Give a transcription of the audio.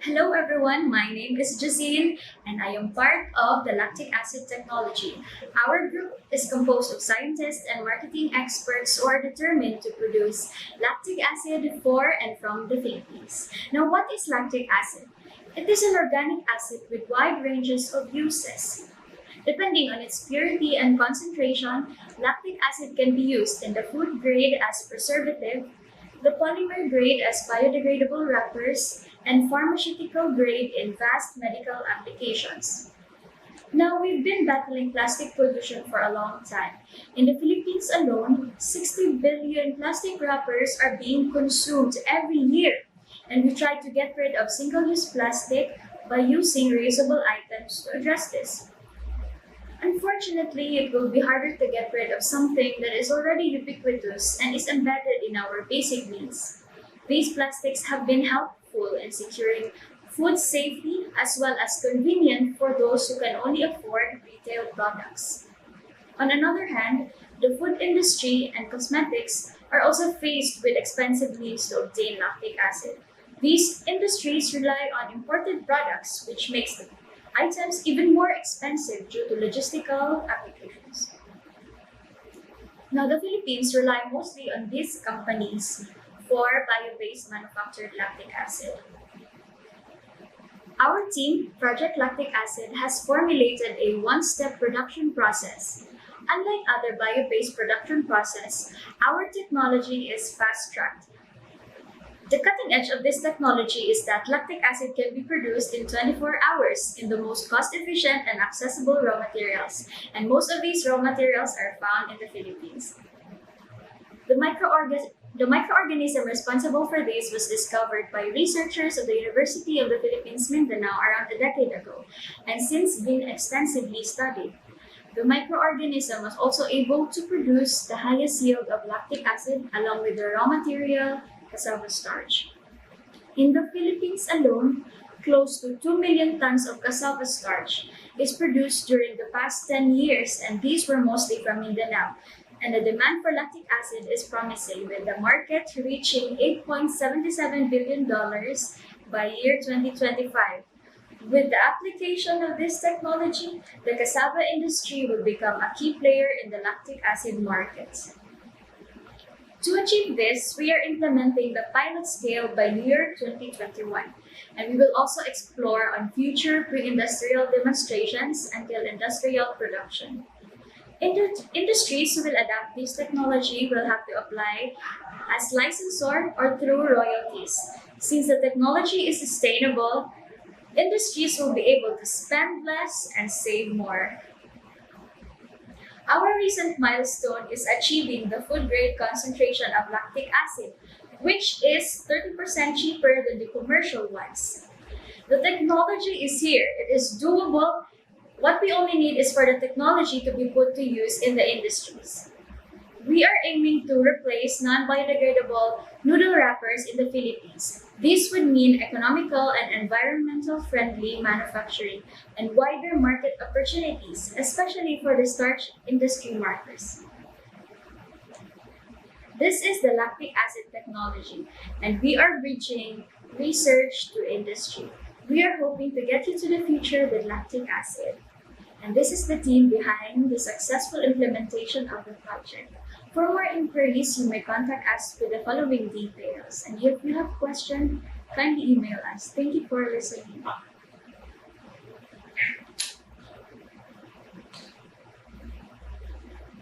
Hello everyone, my name is Jazine and I am part of the lactic acid technology. Our group is composed of scientists and marketing experts who are determined to produce lactic acid for and from the Philippines. Now, what is lactic acid? It is an organic acid with wide ranges of uses. Depending on its purity and concentration, lactic acid can be used in the food grade as preservative, the polymer grade as biodegradable wrappers, and pharmaceutical grade in vast medical applications. Now, we've been battling plastic pollution for a long time. In the Philippines alone, 60 billion plastic wrappers are being consumed every year. And we try to get rid of single-use plastic by using reusable items to address this. Unfortunately, it will be harder to get rid of something that is already ubiquitous and is embedded in our basic needs. These plastics have been helpful in securing food safety as well as convenient for those who can only afford retail products. On another hand, the food industry and cosmetics are also faced with expensive means to obtain lactic acid. These industries rely on imported products, which makes the items even more expensive due to logistical applications. Now, the Philippines rely mostly on these companies for bio-based manufactured lactic acid. Our team, Project Lactic Acid, has formulated a one-step production process. Unlike other bio-based production process, our technology is fast-tracked. The cutting edge of this technology is that lactic acid can be produced in 24 hours in the most cost-efficient and accessible raw materials, and most of these raw materials are found in the Philippines. The microorganism responsible for this was discovered by researchers of the University of the Philippines, Mindanao around a decade ago, and since been extensively studied. The microorganism was also able to produce the highest yield of lactic acid along with the raw material, cassava starch. In the Philippines alone, close to 2 million tons of cassava starch is produced during the past 10 years, and these were mostly from Mindanao. And the demand for lactic acid is promising, with the market reaching $8.77 billion by year 2025. With the application of this technology, the cassava industry will become a key player in the lactic acid market. To achieve this, we are implementing the pilot scale by year 2021, and we will also explore on future pre-industrial demonstrations until industrial production. Industries who will adapt this technology will have to apply as licensor or through royalties. Since the technology is sustainable, industries will be able to spend less and save more. Our recent milestone is achieving the food grade concentration of lactic acid, which is 30% cheaper than the commercial ones. The technology is here, it is doable. What we only need is for the technology to be put to use in the industries. We are aiming to replace non-biodegradable noodle wrappers in the Philippines. This would mean economical and environmental friendly manufacturing and wider market opportunities, especially for the starch industry markers. This is the lactic acid technology, and we are bridging research to industry. We are hoping to get you to the future with lactic acid. And this is the team behind the successful implementation of the project. For more inquiries, you may contact us with the following details. And if you have questions, kindly email us. Thank you for listening.